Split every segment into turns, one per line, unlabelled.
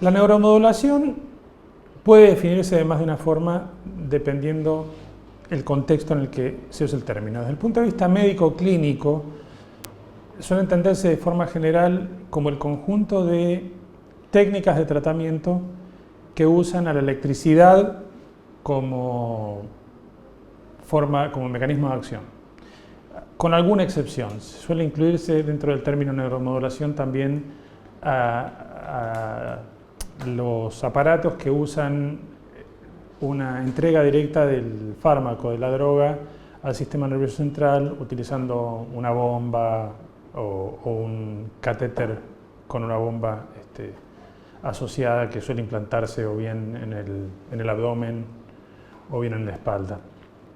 La neuromodulación puede definirse de más de una forma dependiendo el contexto en el que se usa el término. Desde el punto de vista médico-clínico, suele entenderse de forma general como el conjunto de técnicas de tratamiento que usan a la electricidad como mecanismo de acción. Con alguna excepción, suele incluirse dentro del término neuromodulación también a los aparatos que usan una entrega directa del fármaco, de la droga, al sistema nervioso central utilizando una bomba o un catéter con una bomba asociada que suele implantarse o bien en el abdomen o bien en la espalda.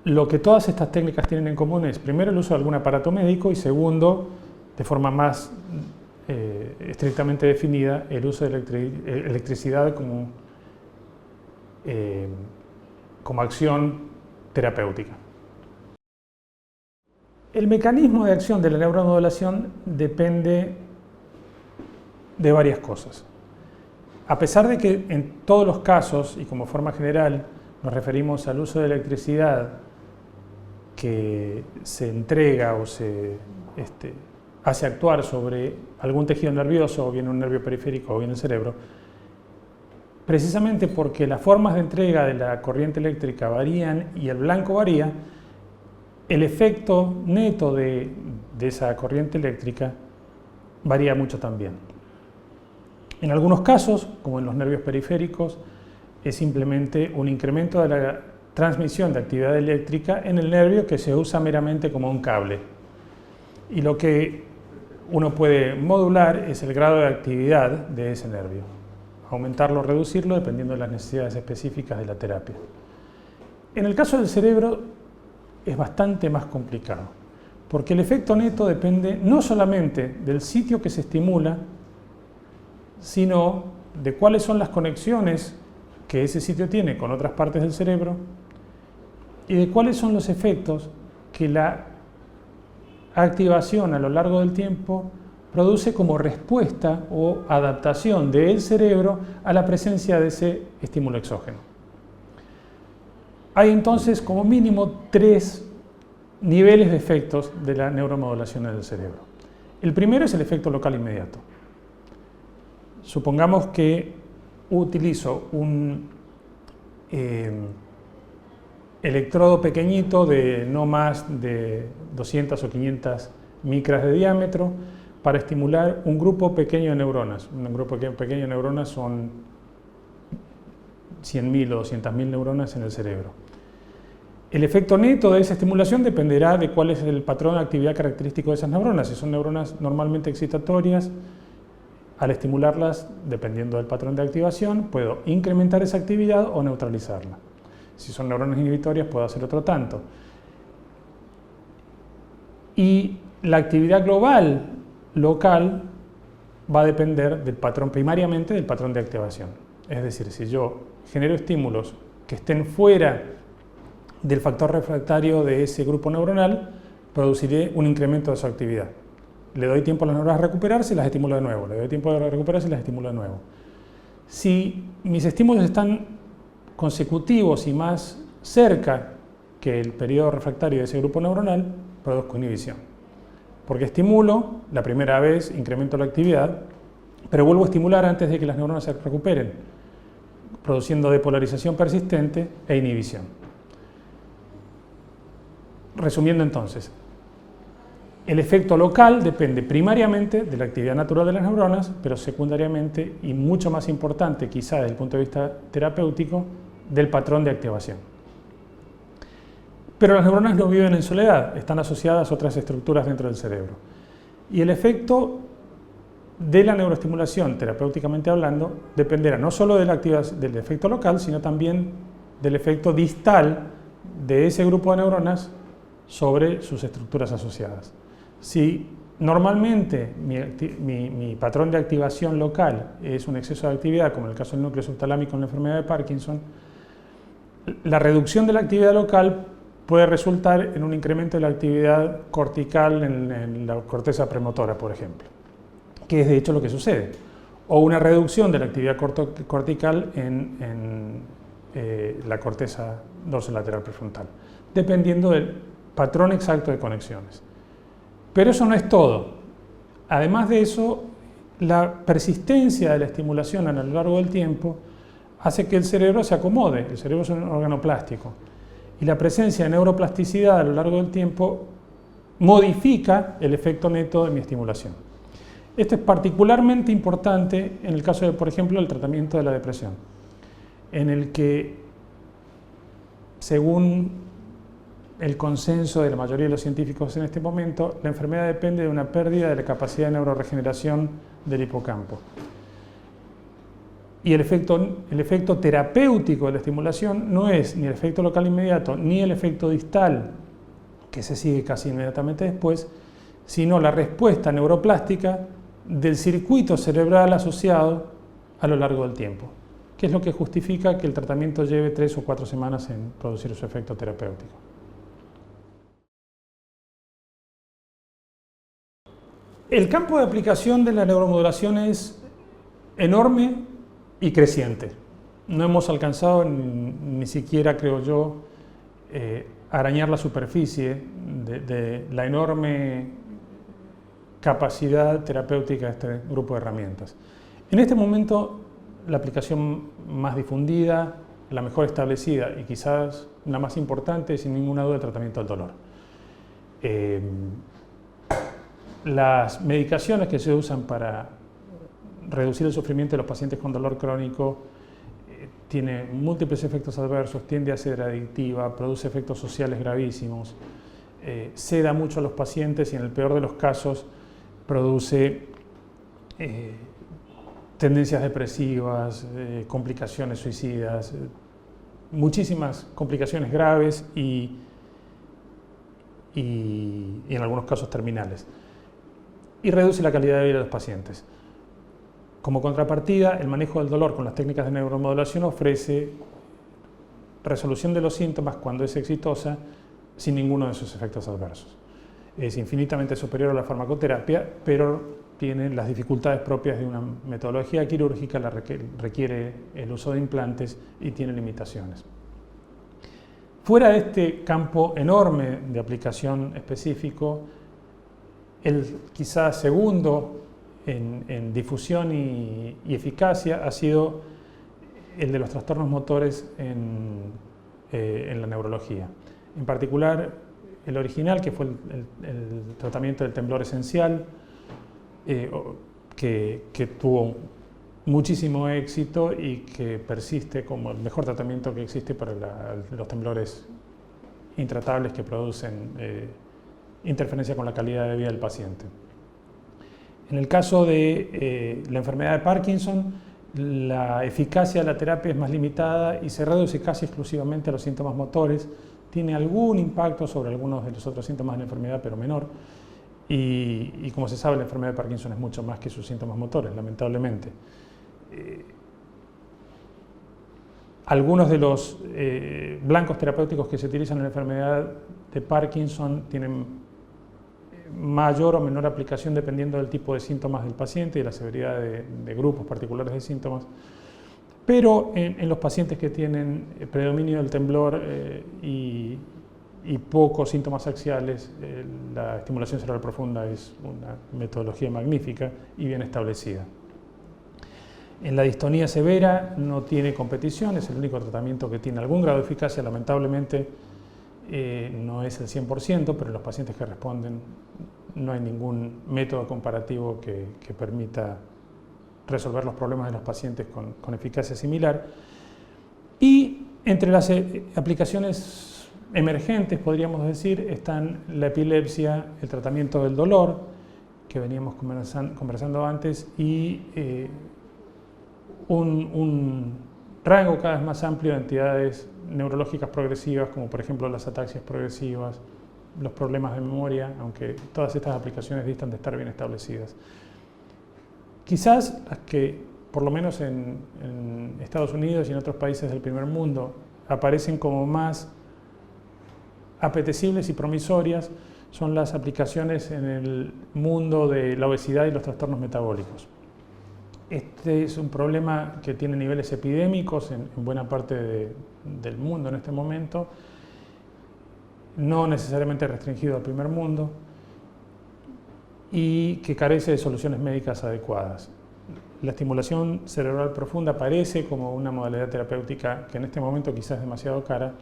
Lo que todas estas técnicas tienen en común es, primero, el uso de algún aparato médico y segundo, de forma más estrictamente definida, el uso de electricidad como acción terapéutica. El mecanismo de acción de la neuromodulación depende de varias cosas. A pesar de que en todos los casos, y como forma general, nos referimos al uso de electricidad que se entrega o se hace actuar sobre algún tejido nervioso, o bien un nervio periférico o bien el cerebro, precisamente porque las formas de entrega de la corriente eléctrica varían y el blanco varía, el efecto neto de esa corriente eléctrica varía mucho también. En algunos casos, como en los nervios periféricos, es simplemente un incremento de la transmisión de actividad eléctrica en el nervio que se usa meramente como un cable. Y lo que uno puede modular es el grado de actividad de ese nervio, aumentarlo o reducirlo dependiendo de las necesidades específicas de la terapia. En el caso del cerebro es bastante más complicado, porque el efecto neto depende no solamente del sitio que se estimula, sino de cuáles son las conexiones que ese sitio tiene con otras partes del cerebro y de cuáles son los efectos que la activación a lo largo del tiempo produce como respuesta o adaptación del cerebro a la presencia de ese estímulo exógeno. Hay entonces como mínimo 3 niveles de efectos de la neuromodulación en el cerebro. El primero es el efecto local inmediato. Supongamos que utilizo un electrodo pequeño de no más de 200 o 500 micras de diámetro para estimular un grupo pequeño de neuronas. Un grupo pequeño de neuronas son 100.000 o 200.000 neuronas en el cerebro. El efecto neto de esa estimulación dependerá de cuál es el patrón de actividad característico de esas neuronas. Si son neuronas normalmente excitatorias, al estimularlas, dependiendo del patrón de activación, puedo incrementar esa actividad o neutralizarla. Si son neuronas inhibitorias, puedo hacer otro tanto. Y la actividad global, local, va a depender del patrón, primariamente del patrón de activación. Es decir, si yo genero estímulos que estén fuera del factor refractario de ese grupo neuronal, produciré un incremento de su actividad. Le doy tiempo a las neuronas a recuperarse y las estimulo de nuevo. Le doy tiempo a recuperarse y las estimulo de nuevo. Si mis estímulos están consecutivos y más cerca que el periodo refractario de ese grupo neuronal, produzco inhibición. Porque estimulo, la primera vez incremento la actividad, pero vuelvo a estimular antes de que las neuronas se recuperen, produciendo depolarización persistente e inhibición. Resumiendo entonces, el efecto local depende primariamente de la actividad natural de las neuronas, pero secundariamente y mucho más importante, quizá desde el punto de vista terapéutico, del patrón de activación. Pero las neuronas no viven en soledad, están asociadas a otras estructuras dentro del cerebro. Y el efecto de la neuroestimulación, terapéuticamente hablando, dependerá no solo de del efecto local, sino también del efecto distal de ese grupo de neuronas sobre sus estructuras asociadas. Si normalmente mi patrón de activación local es un exceso de actividad, como en el caso del núcleo subtalámico en la enfermedad de Parkinson, la reducción de la actividad local puede resultar en un incremento de la actividad cortical en la corteza premotora, por ejemplo, que es de hecho lo que sucede. o una reducción de la actividad cortical en la corteza dorsolateral prefrontal, dependiendo del patrón exacto de conexiones. Pero eso no es todo. Además de eso, la persistencia de la estimulación a lo largo del tiempo hace que el cerebro se acomode. El cerebro es un órgano plástico. Y la presencia de neuroplasticidad a lo largo del tiempo modifica el efecto neto de mi estimulación. Esto es particularmente importante en el caso de, por ejemplo, el tratamiento de la depresión, en el que, según el consenso de la mayoría de los científicos en este momento, la enfermedad depende de una pérdida de la capacidad de neuroregeneración del hipocampo. Y el efecto terapéutico de la estimulación no es ni el efecto local inmediato, ni el efecto distal, que se sigue casi inmediatamente después, sino la respuesta neuroplástica del circuito cerebral asociado a lo largo del tiempo, que es lo que justifica que el tratamiento lleve 3 o 4 semanas en producir su efecto terapéutico. El campo de aplicación de la neuromodulación es enorme y creciente. No hemos alcanzado ni siquiera, creo yo, arañar la superficie de la enorme capacidad terapéutica de este grupo de herramientas. En este momento, la aplicación más difundida, la mejor establecida y quizás la más importante, sin ninguna duda, el tratamiento del dolor. Las medicaciones que se usan para reducir el sufrimiento de los pacientes con dolor crónico tiene múltiples efectos adversos, tiende a ser adictiva, produce efectos sociales gravísimos, seda mucho a los pacientes y en el peor de los casos produce tendencias depresivas, complicaciones suicidas, muchísimas complicaciones graves y en algunos casos terminales. Y reduce la calidad de vida de los pacientes. Como contrapartida, el manejo del dolor con las técnicas de neuromodulación ofrece resolución de los síntomas cuando es exitosa sin ninguno de sus efectos adversos. Es infinitamente superior a la farmacoterapia, pero tiene las dificultades propias de una metodología quirúrgica, requiere el uso de implantes y tiene limitaciones. Fuera de este campo enorme de aplicación específico, el quizás segundo en difusión y eficacia ha sido el de los trastornos motores en la neurología. En particular, el original, que fue el tratamiento del temblor esencial, que tuvo muchísimo éxito y que persiste como el mejor tratamiento que existe para los temblores intratables que producen interferencia con la calidad de vida del paciente. En el caso de la enfermedad de Parkinson, la eficacia de la terapia es más limitada y se reduce casi exclusivamente a los síntomas motores. Tiene algún impacto sobre algunos de los otros síntomas de la enfermedad, pero menor. Y como se sabe, la enfermedad de Parkinson es mucho más que sus síntomas motores, lamentablemente. Algunos de los blancos terapéuticos que se utilizan en la enfermedad de Parkinson tienen mayor o menor aplicación dependiendo del tipo de síntomas del paciente y la severidad de grupos particulares de síntomas. Pero en los pacientes que tienen predominio del temblor y pocos síntomas axiales, la estimulación cerebral profunda es una metodología magnífica y bien establecida. En la distonía severa no tiene competición, es el único tratamiento que tiene algún grado de eficacia, lamentablemente no es el 100%, pero en los pacientes que responden no hay ningún método comparativo que permita resolver los problemas de los pacientes con eficacia similar. Y entre las aplicaciones emergentes, podríamos decir, están la epilepsia, el tratamiento del dolor, que veníamos conversando antes, y un rango cada vez más amplio de entidades neurológicas progresivas, como por ejemplo las ataxias progresivas, los problemas de memoria, aunque todas estas aplicaciones distan de estar bien establecidas. Quizás las que, por lo menos en Estados Unidos y en otros países del primer mundo, aparecen como más apetecibles y promisorias, son las aplicaciones en el mundo de la obesidad y los trastornos metabólicos. Este es un problema que tiene niveles epidémicos en buena parte del mundo en este momento, no necesariamente restringido al primer mundo, y que carece de soluciones médicas adecuadas. La estimulación cerebral profunda aparece como una modalidad terapéutica que en este momento quizás es demasiado cara,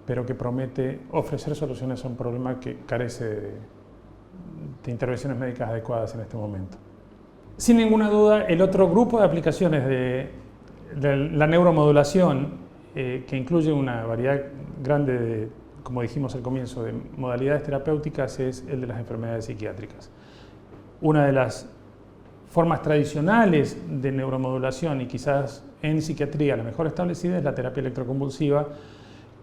pero que promete ofrecer soluciones a un problema que carece de intervenciones médicas adecuadas en este momento. Sin ninguna duda, el otro grupo de aplicaciones de la neuromodulación, que incluye una variedad grande de, como dijimos al comienzo, de modalidades terapéuticas, es el de las enfermedades psiquiátricas. Una de las formas tradicionales de neuromodulación, y quizás en psiquiatría la mejor establecida, es la terapia electroconvulsiva,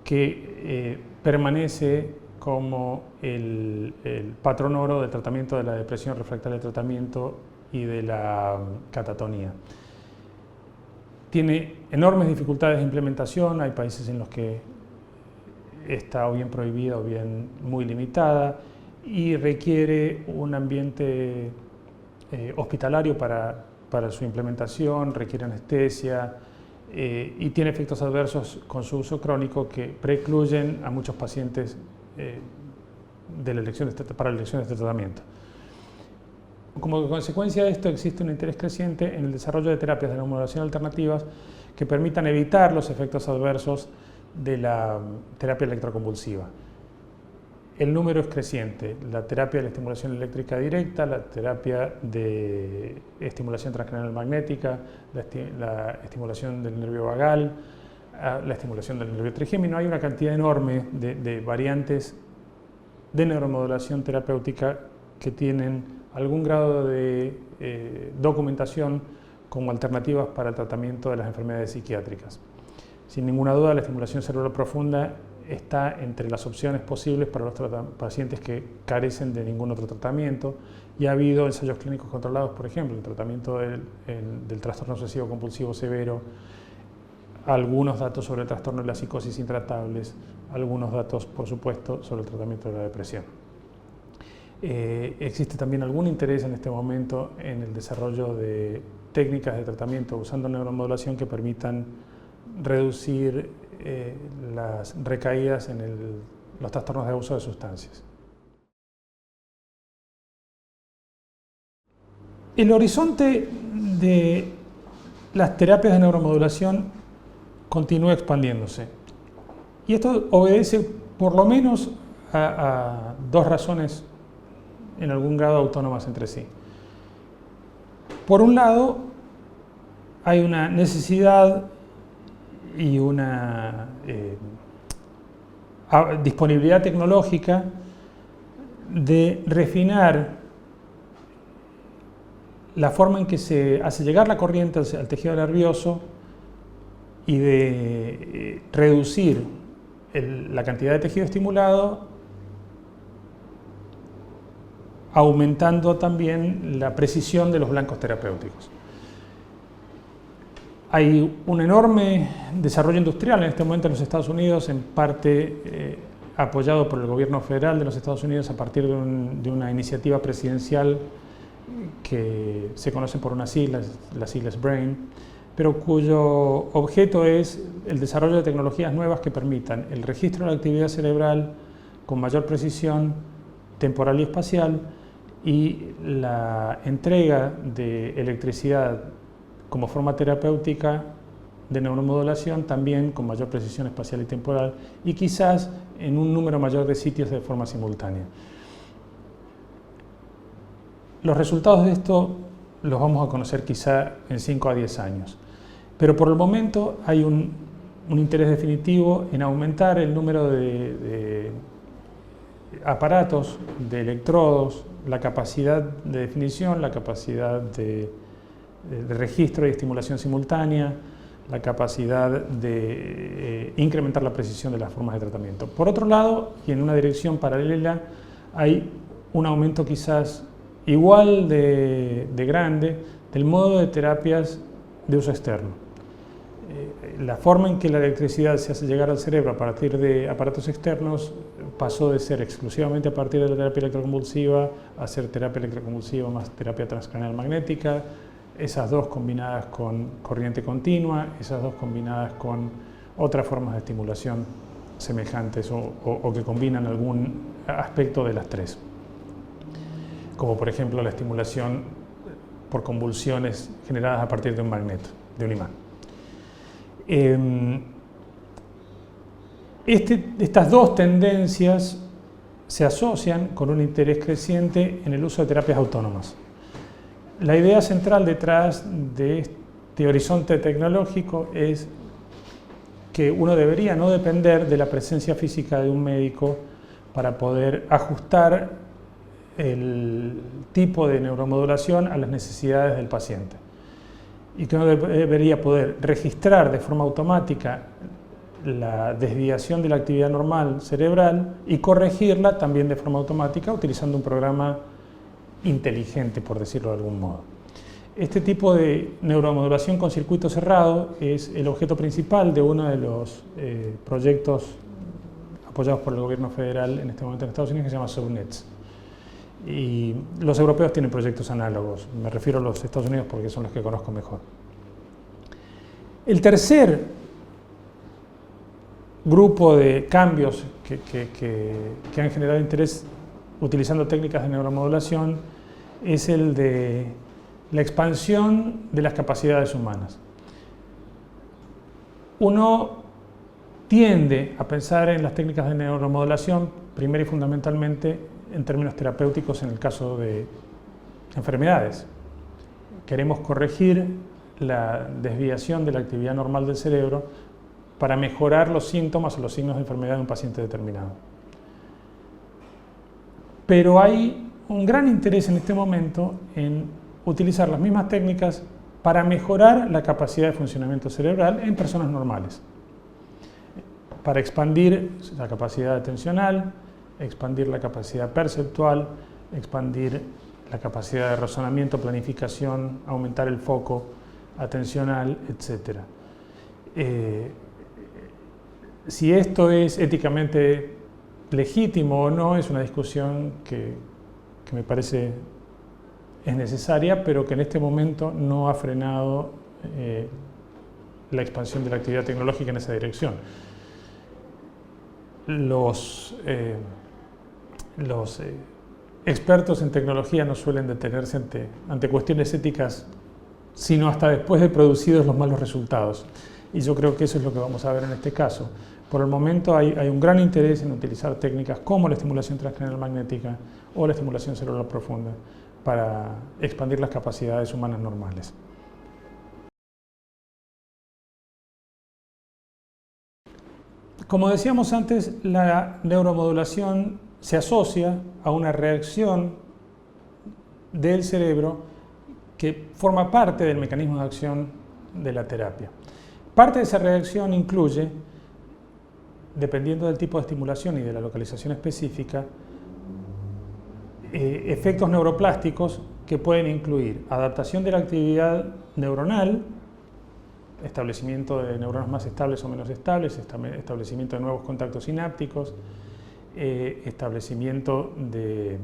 que permanece como el patrón oro de tratamiento de la depresión refractaria al tratamiento y de la catatonía. Tiene enormes dificultades de implementación, hay países en los que está o bien prohibida o bien muy limitada, y requiere un ambiente hospitalario para su implementación, requiere anestesia y tiene efectos adversos con su uso crónico que precluyen a muchos pacientes para la elección de este tratamiento. Como consecuencia de esto existe un interés creciente en el desarrollo de terapias de neuromodulación alternativas que permitan evitar los efectos adversos de la terapia electroconvulsiva. El número es creciente: la terapia de la estimulación eléctrica directa, la terapia de estimulación transcranial magnética, la estimulación del nervio vagal, la estimulación del nervio trigémino. Hay una cantidad enorme de variantes de neuromodulación terapéutica que tienen algún grado de documentación como alternativas para el tratamiento de las enfermedades psiquiátricas. Sin ninguna duda, la estimulación cerebral profunda está entre las opciones posibles para los pacientes que carecen de ningún otro tratamiento, y ha habido ensayos clínicos controlados, por ejemplo, el tratamiento del trastorno obsesivo compulsivo severo, algunos datos sobre el trastorno de la psicosis intratables, algunos datos, por supuesto, sobre el tratamiento de la depresión. Existe también algún interés en este momento en el desarrollo de técnicas de tratamiento usando neuromodulación que permitan reducir las recaídas en los trastornos de abuso de sustancias. El horizonte de las terapias de neuromodulación continúa expandiéndose. Y esto obedece por lo menos a dos razones en algún grado autónomas entre sí. Por un lado, hay una necesidad y una disponibilidad tecnológica de refinar la forma en que se hace llegar la corriente al tejido nervioso y de reducir la cantidad de tejido estimulado, aumentando también la precisión de los blancos terapéuticos. Hay un enorme desarrollo industrial en este momento en los Estados Unidos, en parte apoyado por el gobierno federal de los Estados Unidos a partir de una iniciativa presidencial que se conoce por unas siglas, las siglas BRAIN, pero cuyo objeto es el desarrollo de tecnologías nuevas que permitan el registro de la actividad cerebral con mayor precisión temporal y espacial, y la entrega de electricidad como forma terapéutica de neuromodulación también con mayor precisión espacial y temporal, y quizás en un número mayor de sitios de forma simultánea. Los resultados de esto los vamos a conocer quizá en 5 a 10 años, pero por el momento hay un interés definitivo en aumentar el número de aparatos, de electrodos, la capacidad de definición, la capacidad de registro y estimulación simultánea, la capacidad de incrementar la precisión de las formas de tratamiento. Por otro lado, y en una dirección paralela, hay un aumento quizás igual de grande del modo de terapias de uso externo. La forma en que la electricidad se hace llegar al cerebro a partir de aparatos externos pasó de ser exclusivamente a partir de la terapia electroconvulsiva a ser terapia electroconvulsiva más terapia transcranial magnética, esas dos combinadas con corriente continua, esas dos combinadas con otras formas de estimulación semejantes o que combinan algún aspecto de las tres, como por ejemplo la estimulación por convulsiones generadas a partir de un magneto, de un imán. Estas dos tendencias se asocian con un interés creciente en el uso de terapias autónomas. La idea central detrás de este horizonte tecnológico es que uno debería no depender de la presencia física de un médico para poder ajustar el tipo de neuromodulación a las necesidades del paciente. Y que uno debería poder registrar de forma automática la desviación de la actividad normal cerebral y corregirla también de forma automática utilizando un programa inteligente, por decirlo de algún modo. Este tipo de neuromodulación con circuito cerrado es el objeto principal de uno de los proyectos apoyados por el gobierno federal en este momento en Estados Unidos, que se llama SubNets. Y los europeos tienen proyectos análogos, me refiero a los Estados Unidos porque son los que conozco mejor. El tercer grupo de cambios que han generado interés utilizando técnicas de neuromodulación es el de la expansión de las capacidades humanas. Uno tiende a pensar en las técnicas de neuromodulación, primero y fundamentalmente en términos terapéuticos en el caso de enfermedades. Queremos corregir la desviación de la actividad normal del cerebro para mejorar los síntomas o los signos de enfermedad de un paciente determinado. Pero hay un gran interés en este momento en utilizar las mismas técnicas para mejorar la capacidad de funcionamiento cerebral en personas normales, para expandir la capacidad atencional, expandir la capacidad perceptual, expandir la capacidad de razonamiento, planificación, aumentar el foco atencional, etc. Si esto es éticamente legítimo o no es una discusión que me parece es necesaria, pero que en este momento no ha frenado la expansión de la actividad tecnológica en esa dirección. Los expertos en tecnología no suelen detenerse ante cuestiones éticas, sino hasta después de producidos los malos resultados. Y yo creo que eso es lo que vamos a ver en este caso. Por el momento hay un gran interés en utilizar técnicas como la estimulación transcranial magnética o la estimulación cerebral profunda para expandir las capacidades humanas normales. Como decíamos antes, la neuromodulación se asocia a una reacción del cerebro que forma parte del mecanismo de acción de la terapia. Parte de esa reacción incluye, dependiendo del tipo de estimulación y de la localización específica, efectos neuroplásticos que pueden incluir adaptación de la actividad neuronal, establecimiento de neuronas más estables o menos estables, establecimiento de nuevos contactos sinápticos, establecimiento de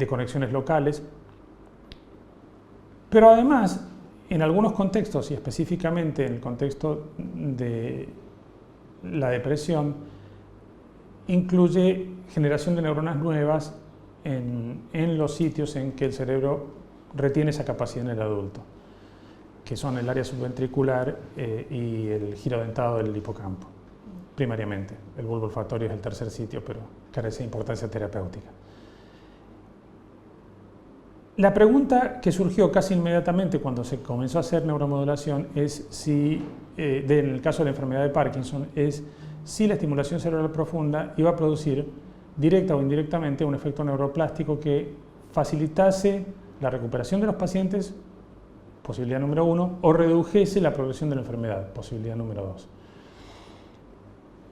conexiones locales. Pero además, en algunos contextos, y específicamente en el contexto de la depresión, incluye generación de neuronas nuevas en los sitios en que el cerebro retiene esa capacidad en el adulto, que son el área subventricular y el giro dentado del hipocampo, primariamente. El bulbo olfatorio es el tercer sitio, pero carece de importancia terapéutica. La pregunta que surgió casi inmediatamente cuando se comenzó a hacer neuromodulación es si, en el caso de la enfermedad de Parkinson, es si la estimulación cerebral profunda iba a producir, directa o indirectamente, un efecto neuroplástico que facilitase la recuperación de los pacientes, posibilidad número 1, o redujese la progresión de la enfermedad, posibilidad número 2.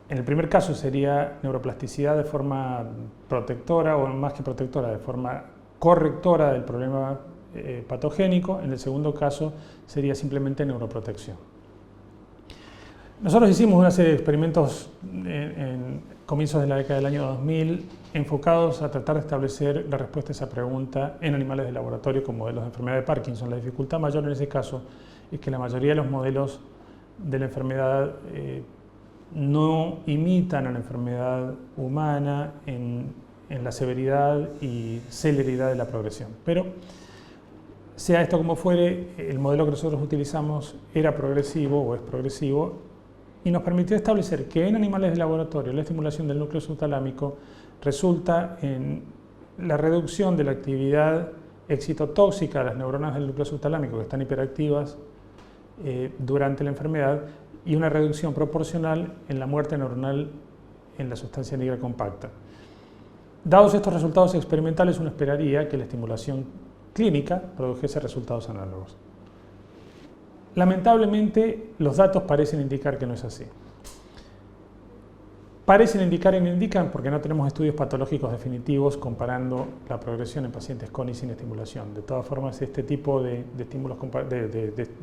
En el primer caso sería neuroplasticidad de forma protectora, o más que protectora, de forma correctora del problema patogénico. En el segundo caso sería simplemente neuroprotección. Nosotros hicimos una serie de experimentos comienzos de la década del año 2000, enfocados a tratar de establecer la respuesta a esa pregunta en animales de laboratorio con modelos de enfermedad de Parkinson. La dificultad mayor en ese caso es que la mayoría de los modelos de la enfermedad no imitan a la enfermedad humana en la severidad y celeridad de la progresión. Pero, sea esto como fuere, el modelo que nosotros utilizamos era progresivo o es progresivo y nos permitió establecer que en animales de laboratorio la estimulación del núcleo subtalámico resulta en la reducción de la actividad excitotóxica de las neuronas del núcleo subtalámico que están hiperactivas durante la enfermedad y una reducción proporcional en la muerte neuronal en la sustancia negra compacta. Dados estos resultados experimentales, uno esperaría que la estimulación clínica produjese resultados análogos. Lamentablemente, los datos parecen indicar que no es así. Parecen indicar y no indican porque no tenemos estudios patológicos definitivos comparando la progresión en pacientes con y sin estimulación. De todas formas, este tipo de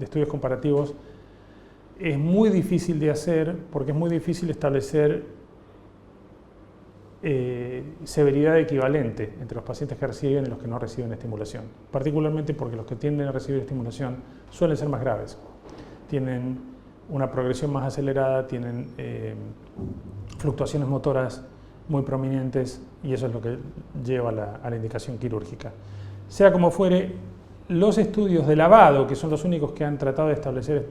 estudios comparativos es muy difícil de hacer porque es muy difícil establecer severidad equivalente entre los pacientes que reciben y los que no reciben estimulación, particularmente porque los que tienden a recibir estimulación suelen ser más graves, tienen una progresión más acelerada, tienen fluctuaciones motoras muy prominentes y eso es lo que lleva a la indicación quirúrgica. Sea como fuere, los estudios de lavado, que son los únicos que han tratado de establecer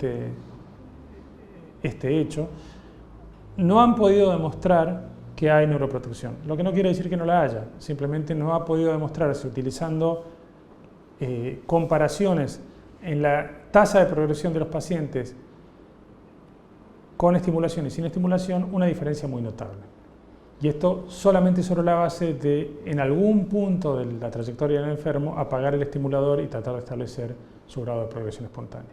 este hecho, no han podido demostrar que hay neuroprotección, lo que no quiere decir que no la haya, simplemente no ha podido demostrarse utilizando comparaciones en la tasa de progresión de los pacientes con estimulación y sin estimulación una diferencia muy notable. Y esto solamente sobre la base de, en algún punto de la trayectoria del enfermo, apagar el estimulador y tratar de establecer su grado de progresión espontánea.